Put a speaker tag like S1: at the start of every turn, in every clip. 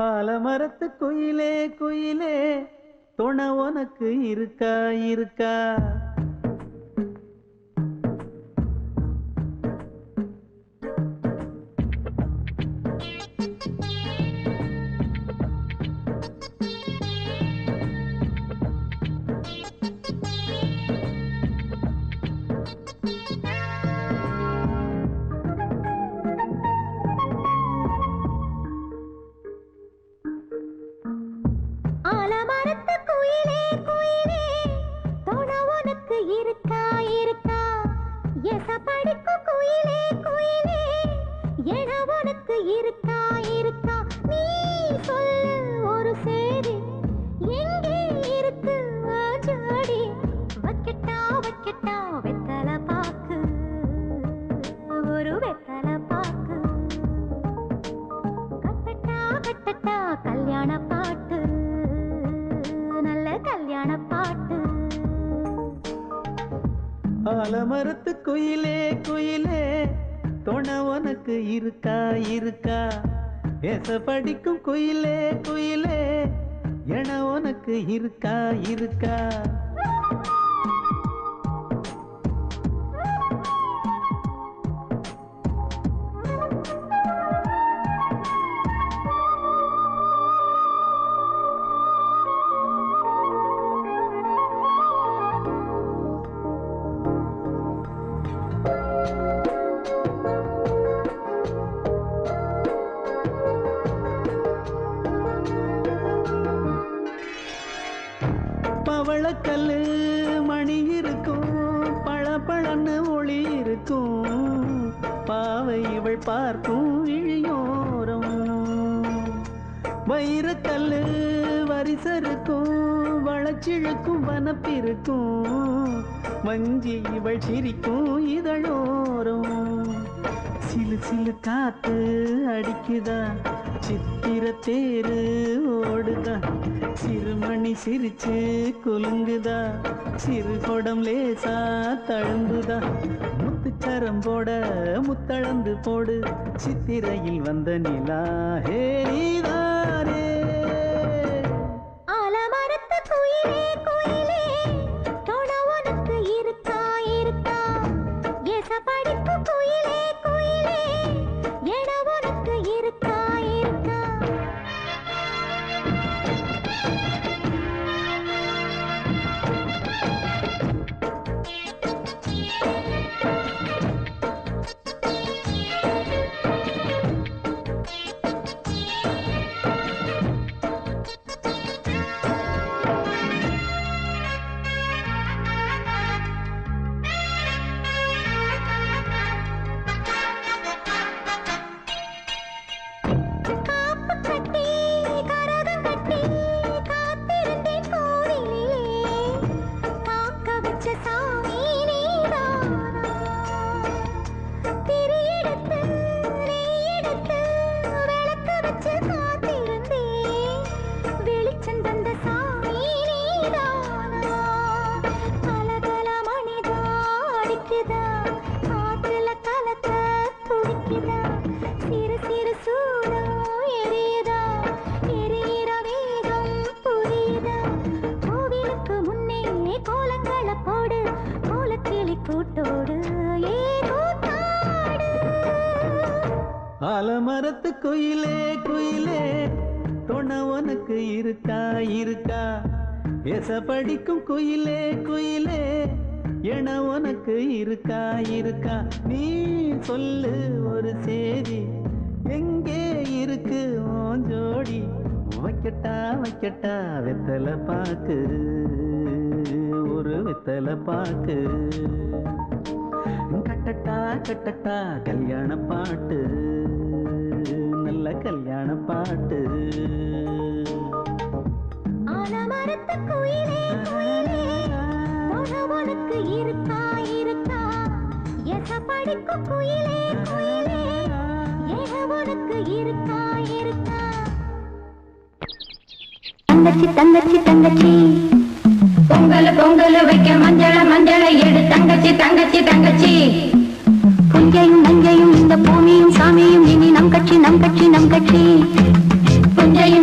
S1: ஆலமரத்து குயிலே குயிலே துணை உனக்கு இருக்கா இருக்கா?
S2: ஆலமரத்து குயிலே குயிலே துணை உனக்கு இருக்கா இருக்கா? எசப்படிக்கும் குயிலே குயிலே என உனக்கு இருக்கா இருக்கா? நீ சொல்லு ஒரு சேதி எங்கே இருக்கு ஜோடி? வைக்கட்டா வைக்கட்டா வெத்தலை பாக்கு, ஒரு வெத்தலை பாக்கு. கட்டட்டா கட்டட்டா கல்யாண பாட்டு, நல்ல கல்யாண பாட்டு.
S1: ஆலமரத்து குயிலே குயிலே துணை உனக்கு இருக்கா இருக்கா? எச படிக்கும் குயிலே குயிலே என உனக்கு இருக்கா இருக்கா? பவளக்கல்லு மணி இருக்கும், பழப்பழன்னு ஒளி இருக்கும். பாவை இவள் பார்க்கும் இழியோரம். வைரக்கல்லு வரிசருக்கும், வளச்சிழுக்கும் வனப்பிருக்கும். வஞ்சி இவள் சிரிக்கும் இதழோரம். சிலு சிலு காத்து அடிக்குதா, சித்திர தேரு ஓடுதா. சிறுமணி சிரிச்சு குலுங்குதா, சிறு கொடம் லேசா தழும்புதா. முத்துச்சரம் போட முத்தளந்து போடு, சித்திரையில் வந்த நிலா ஹே நீதானே.
S2: ஆலமரத்து குயிலே குயிலே துணை உனக்கு இருக்கா இருக்கா? எசப்படிக்கும் குயிலே குயிலே என உனக்கு இருக்கா இருக்கா? காப்பு கட்டி கரகம் கட்டி காத்திருந்தேன் கோவிலிலே. காக்க வச்ச சாமி நீதானா? திரி எடுத்து நெய் எடுத்து விளக்கு வச்சு காத்திருந்தேன். வெளிச்சம் தந்த சாமி நீதானா? கலகல மணிதா அடிக்குதா, காற்றுல கலக்க துடிக்குதா. சிறு சிறு சூடம் எரியுதா, எரியிற வேகம் புரியுதா. கோவிலுக்கு முன்னே கோலங்கள போடு, கோலக்கிளி கூட்டோடு ஏ கூத்தாடு.
S1: ஆலமரத்து குயிலே குயிலே துணை உனக்கு இருக்கா இருக்கா? எச படிக்கும் குயிலே குயிலே என உனக்கு இருக்கா இருக்கா? நீ சொல்லு ஒரு சேதி எங்கே இருக்கு உன் ஜோடி? வைக்கட்டா வைக்கட்டா வெத்தலை பாக்கு, ஒரு வெத்தலை பாக்கு. கட்டட்டா கட்டட்டா கல்யாண பாட்டு, நல்ல கல்யாண பாட்டு.
S2: ஆலமரத்து குயிலே குயிலே துணை உனக்கு இருக்கா இருக்கா? எசப்படிக்கும் குயிலே குயிலே என உனக்கு இருக்கா இருக்கா? தங்கச்சி தங்கச்சி தங்கச்சி
S3: பொங்கல் பொங்கல் வைக்க மஞ்சள மஞ்சள எடு தங்கச்சி தங்கச்சி தங்கச்சி.
S2: புஞ்சையும் நஞ்சையும் இந்த பூமியும் சாமியும் இனி நம் கட்சி நம் கட்சி நம் கட்சி.
S3: புஞ்சையும்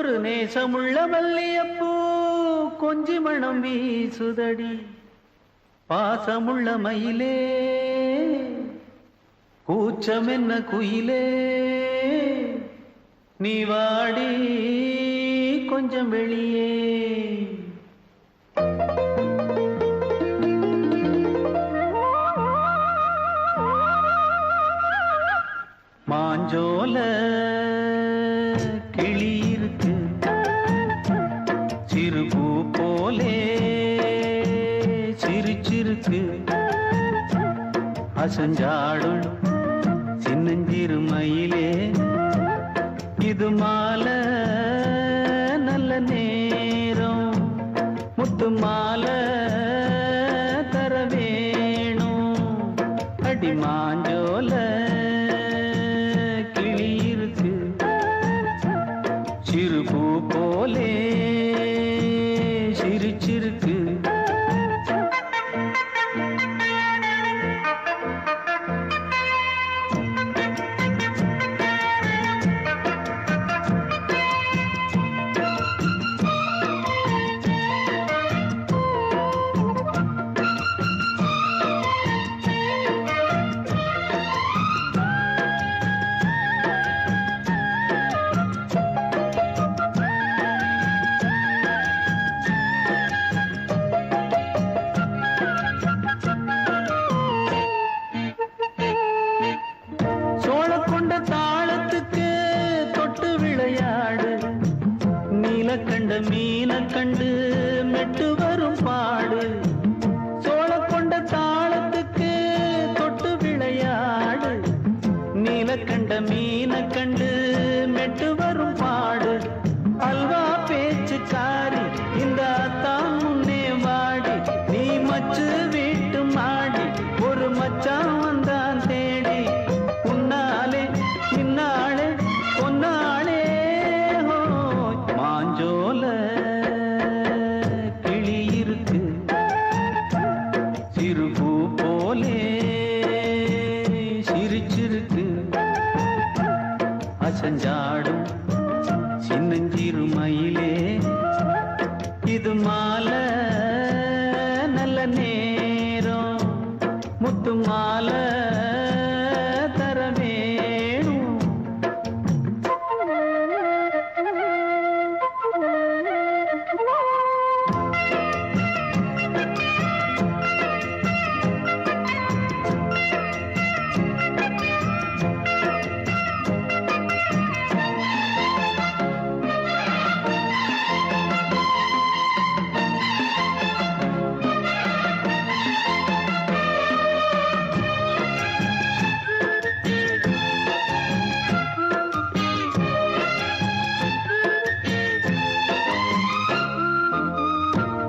S1: ஒரு நேசமுள்ள மல்லியப்பூ கொஞ்சி மணம் வீசுதடி பாசமுள்ள மயிலே கூச்சம் என்ன குயிலே நீ வாடி கொஞ்சம் வெளியே மாஞ்சோல கிளி இருக்கு சிறுபூ போலே சிரிச்சிருக்கு அசஞ்சாடும் சின்னஞ்சிறு மயிலே இது மாலை நல்ல நேரம் முத்து மாலை தர வேணும் அடி மாஞ்சோல கிளி இருக்கு சிறுபூ போலே சிரிச்சிருக்கு கண்ட மீன கண்டு மெட்டு வரும் பாடு சோழ கொண்ட தாளத்துக்கு தொட்டு விளையாடு நீல கண்ட மீன கண்டு மெட்டு வரும் பாடு அல்வா பேச்சுக்காரி இந்த தான் முன்னே வாடி நீ மச்சு வீட்டு மாடி ஒரு மச்சான் வந்தான் தேடி உன்னாலே இன்னாலே பொன்னாலே மாஞ்சோல கிளி இருக்கு சிறுபூ போலே சிரிச்சிருக்கு அசஞ்சாடும் சின்னஞ்சிறு மயிலே இது மாலை நல்ல நேரம் முத்து மாலை தர வேணும்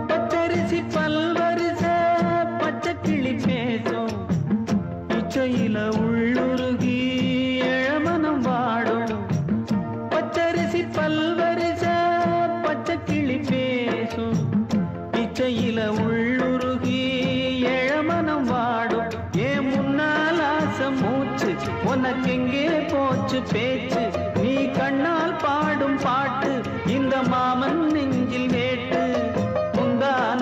S1: பச்சரிசி பல்வரிச பச்சை கிளி பேசும் இச்சையில உள்ளுருகி இளமனம் வாடும் பச்சரிசி பல்வரிச பச்சை கிளி பேசும் இச்சையில உள்ளுருகி இளமனம் வாடும் ஏன் முன்னால் ஆசை மூச்சு உனக்கெங்கே போச்சு பேச்சு நீ கண்ணால் பாடும் பாட்டு இந்த மாமன் நெஞ்சில் வேட்டு முந்தான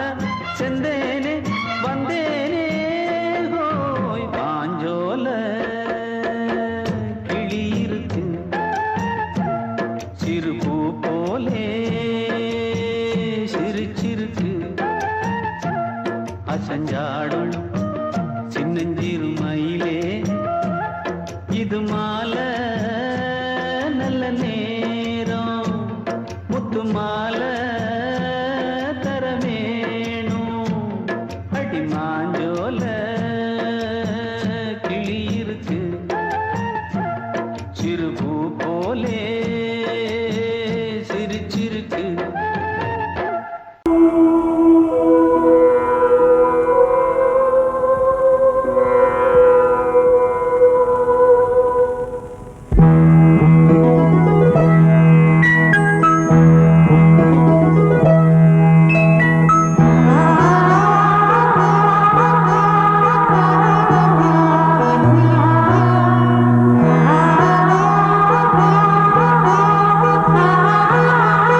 S1: செந்தேனே வந்தேனே ஹோய் பாஞ்சோல கிளி இருக்கு சிறுபூ போலே சிரிச்சிருக்கு அசஞ்சாடும் சின்னஞ்சிறு மயிலே இது மாலை நல்ல நேரம் முத்து மாலை தர வேணும் அடி மாஞ்சோல கிளி இருக்கு சிறுபூ போலே சிரிச்சிருக்கு
S2: ஆ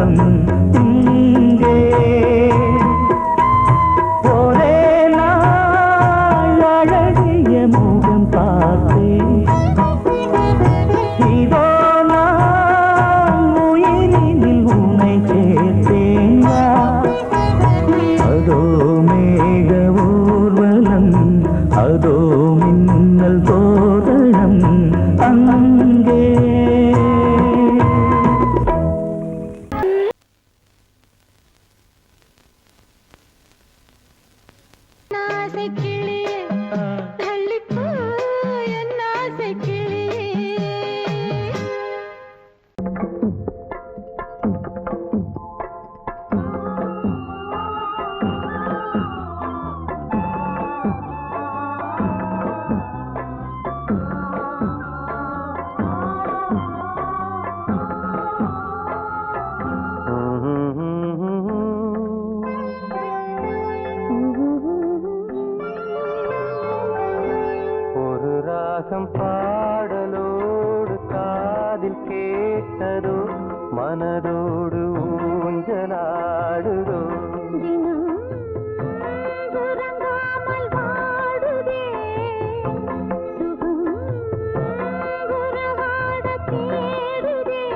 S1: உற்சவம் இங்கே. ஒரே நாள் அழகிய முகம் பார்த்தேன், இதோ நான் உயிரினில் உன்னை சேர்த்தேன். அதோ மேக ஊர்வலம், அதோ மின்னல் தோரணம் அங்கே.
S2: ஆசை கிளியே தள்ளிப்போ என் ஆசை கிளியே.
S1: ஒரு ராகம் பாடலோடு காதில் கேட்டதோ, மனதோடு ஊஞ்சலாடுதோ.
S2: தினம் உறங்காமல் வாடுதே, சுகம் உறவாட தேடுதே.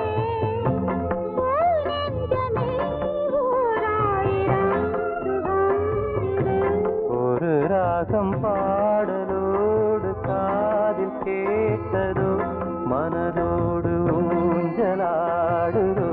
S2: நெஞ்சமே ஓராயிரம் சுகம் இது.
S1: ஒரு ராகம் பாடலோடு காதில் கேட்டதோ, மனதோடு ஊஞ்சலாடுதோ.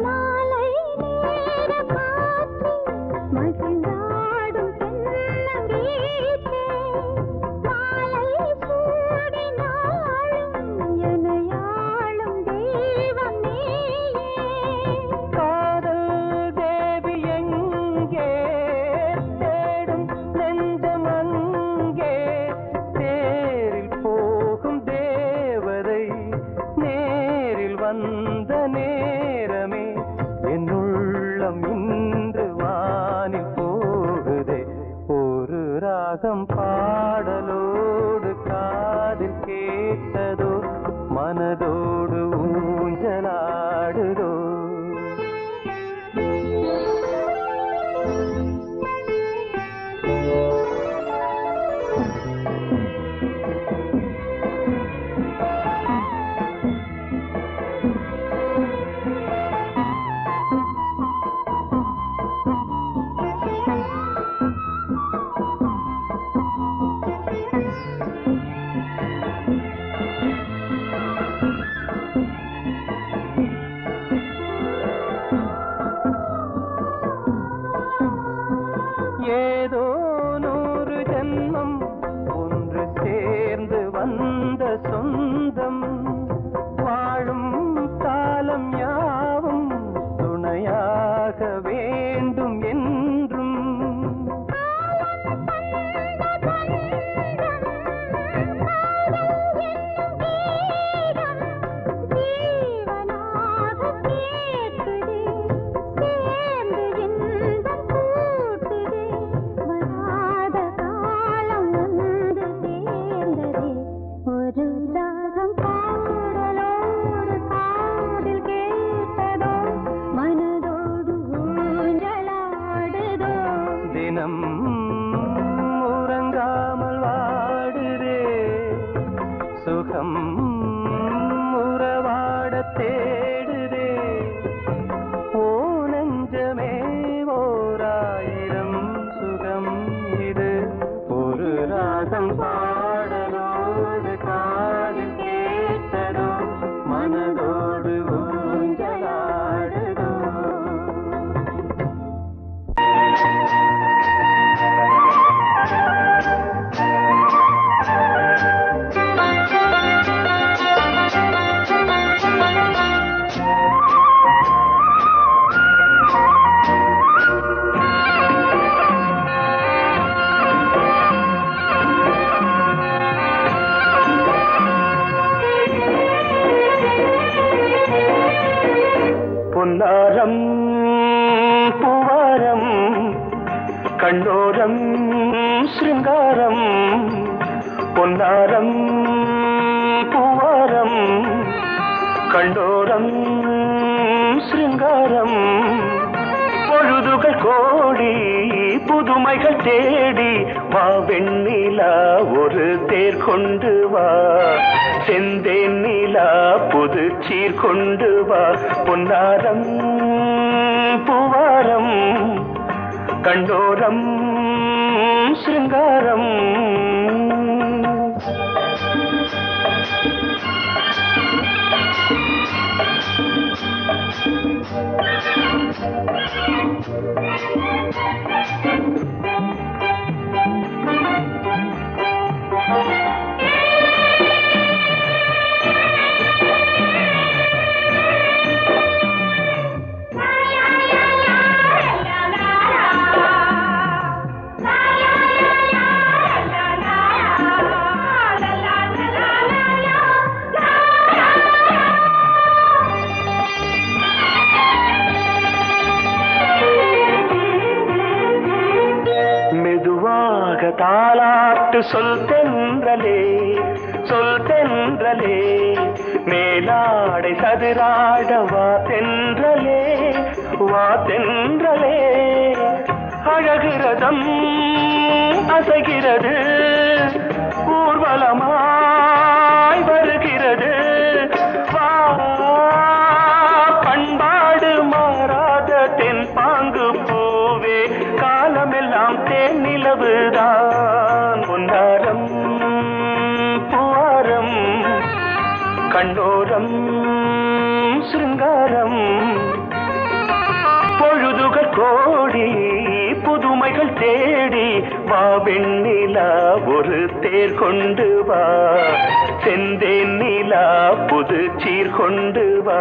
S2: மாலை நேர காற்று மகிழ்ந்தாடும் தென்னங்கீற்றே. மாலை சூடினாலும் எனையாளும் தெய்வம் நீயே.
S1: காதல் தேவி எங்கே, தேடும் நெஞ்சம் அங்கே. தேரில் போகும் தேவதை நேரில் வந்த நேரமே, என் உள்ளம் இன்று வானில் போகுதே. ஒரு ராகம் பாடலோடு காதில் கேட்டதோ, மனதோடு ஊஞ்சலாடுதோ. ஏதோ 100 ஜென்மம் ஒன்று சேர்ந்து வந்த சொந்தம். வாழும் காலம் யாவும் துணையாக வேண்டும் என்றும்.
S2: ஜீவனாக கேட்குதே, சேர்ந்து இன்பம் கூட்டுதே. வராத காலம் வந்து சேர்ந்ததே. ஒரு ராகம் பாடலோடு காதில் கேட்டதோ, மனதோடு ஊஞ்சலாடுதோ.
S1: தினம் உறங்காமல் வாடுதே, சுகம் உறவாட தேடுதே. ஓ நெஞ்சமே ஓராயிரம் சுகம் இது. ஒரு ராகம் பாடலோடு காதில் கேட்டதோ, மனதோடு ஊஞ்சலாடுதோ.
S2: ஆ
S1: பொன்னாரம் பூவாரம் கண்ணோரம் சிருங்காரம் பொன்னாரம் பூவாரம் கண்ணோரம் சிருங்காரம் பொழுதுகள் கோடி புதுமைகள் தேடி வா வெண்ணிலா ஒரு தேர் கொண்டு வா செந்தேன் நிலா புது சீர் கொண்டு வா பொன்னாரம் பூவாரம் கண்டோரம் சிருங்காரம் தாலாட்டு சொல் தென்றலே சொல் தென்றலே மேலாடை சதுராட வா தென்றலே வா தென்றலே அழகிறதம் அசைகிறது ஊர்வலமாய் வருகிறது வா பண்பாடு மாறாத தென் பாங்கு பூவே காலமெல்லாம் தேன் நிலவுதான் பொன்னாரம் பூவாரம் கண்டோரம் சிருங்காரம் பொழுதுகள் கோடி புதுமைகள் தேடி வா வெண்ணிலா ஒரு தேர் கொண்டு வா செந்தேன் நிலா புது சீர் கொண்டு வா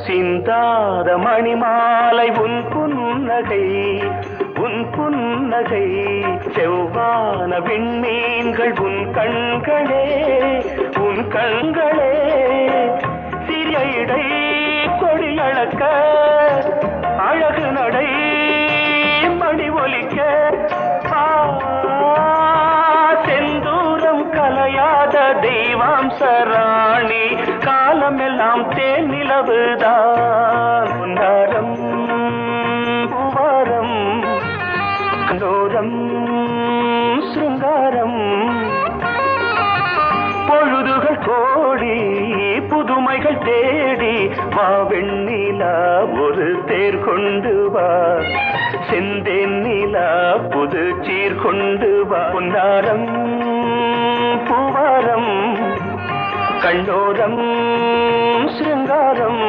S1: சிந்தாத மணிமாலை உன் புன்னகை உன் புன்னகை செவ்வான விண்மீன்கள் உன் கண்களே உன் கண்களே சிறிய இடை கொடியளக்க அழகு நடை மணி ஒலிக்க செந்தூரம் கலையாத தெய்வாம்சராணி காலமெல்லாம் தேன் நிலவுதான் பொன்னாரம் பூவாரம் கண்டோரம் சிருங்காரம் பொழுதுகள் கோடி புதுமைகள் தேடி வா வெண்ணிலா ஒரு தேர் கொண்டு வா செந்தேன் நிலா புது சீர் கொண்டு வா பொன்னாரம் பூவாரம் கண்டோரம் சிருங்காரம்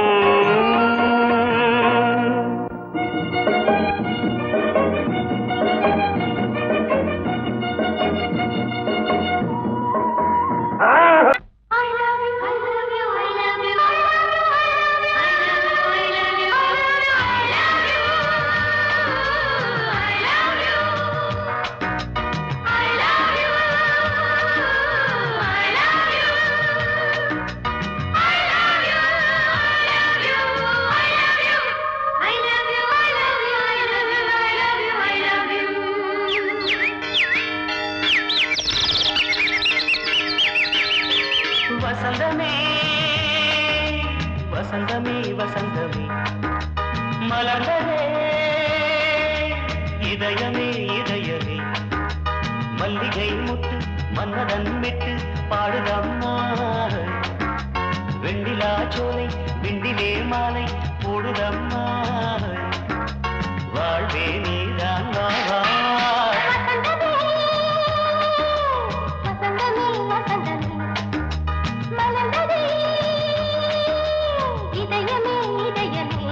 S1: வசந்தமே வசந்தமே வசந்தமே மலர்ந்ததே இதயமே இதயமே மல்லிகை முட்டு மன்னதன் விட்டு பாடுதம்மா வெண்ணிலா சோலை விண்டிலே மாலை போடுதம்மா வாழ்வே நீதான் வா வா.
S2: வசந்தமே வசந்தமே மலர்ந்ததே இதயமே இதயமே.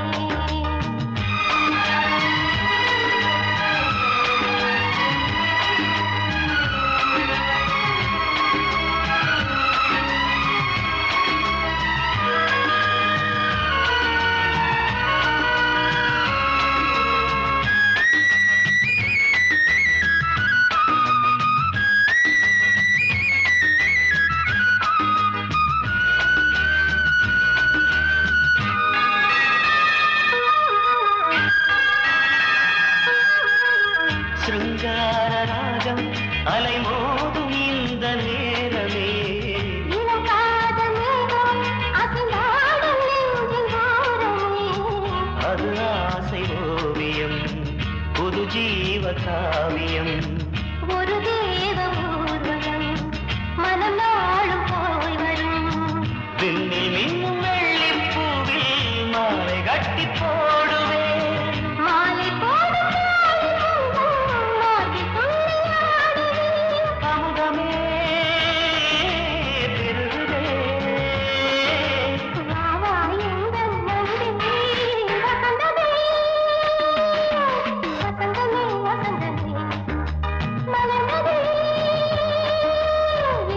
S1: சிருங்கார ராகம் அலைமோதும் இந்த நேரமே
S2: இளம் காதல் மேகம் அசைந்தாடும் நெஞ்சின் ஓரமே.
S1: அது ஆசை ஓவியம் புது ஜீவ காவியம்.
S2: ஒரு தேவ ஊர்வலம் மனம் நாளும் போய் வரும்.
S1: விண்ணில் மின்னும் வெள்ளிப் பூவில் மாலை கட்டி போடுவேன்.
S2: மாலை போடும் மார்கழி துள்ளியாடுவேன்.
S1: அமுதமே பெருகுதே.
S2: வா வா எங்கள் நந்தினி வசந்தமே வசந்தமே வசந்தமே மலர்ந்ததே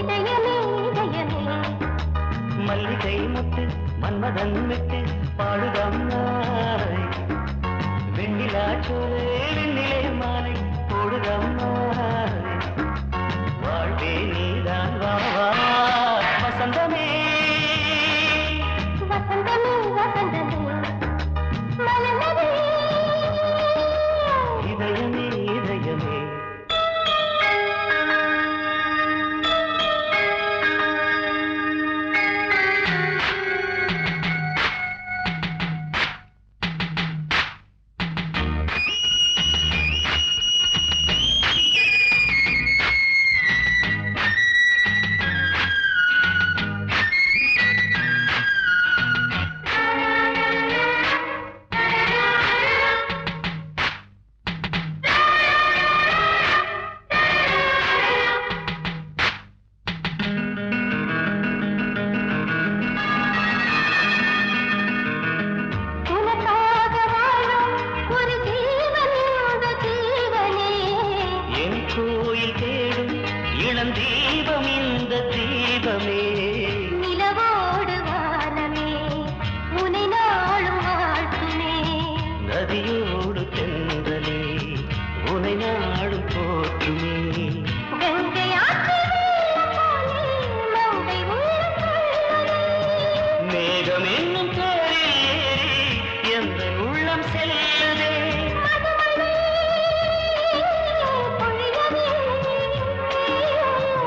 S2: இதயமே இதயமே.
S1: மல்லிகை முத்து மன்மதன் விட்டு பாடுதம்மாய். வெண்ணிலா சோலை வெண்ணிலே மாலை போடுதம்மாய். வாழ்வே நீதான் வா வா. வசந்தமே
S2: வசந்தமே வசந்தமே மலர்ந்ததே
S1: இதயமே இதயமே.
S2: உனக்காக வாழும் ஒரு ஜீவன் இந்த ஜீவனே.
S1: என் கோயில் தேடும் இளம் தீபம் இந்த தீபமே.
S2: நிலவோடு வானமே உனை நாளும் வாழ்த்துமே.
S1: நதியோடு தென்றலே உனை நாடும் போற்றுமே.
S2: கங்கை ஆற்று வெள்ளம் போலே மங்கை உள்ளம் கொள்ளுதே.
S1: மேகம் என்னும் பேரில் ஏறி எந்த உள்ளம் செல்லுதே.
S2: மதுமழை பொழியவே.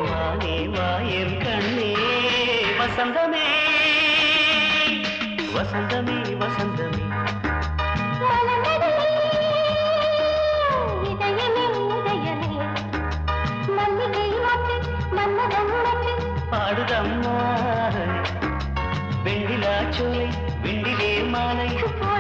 S1: வானே வாயன் கண்ணே வசந்தமே வசந்தமே வசந்தமே.
S2: மலர்ந்ததே இதயமே இதயமே. மல்லிகை மொட்டு மன்மதன் மொட்டு
S1: பாடுதம்மா வெண்ணிலா சோலை வெண்ணிலே மாலை
S2: போய்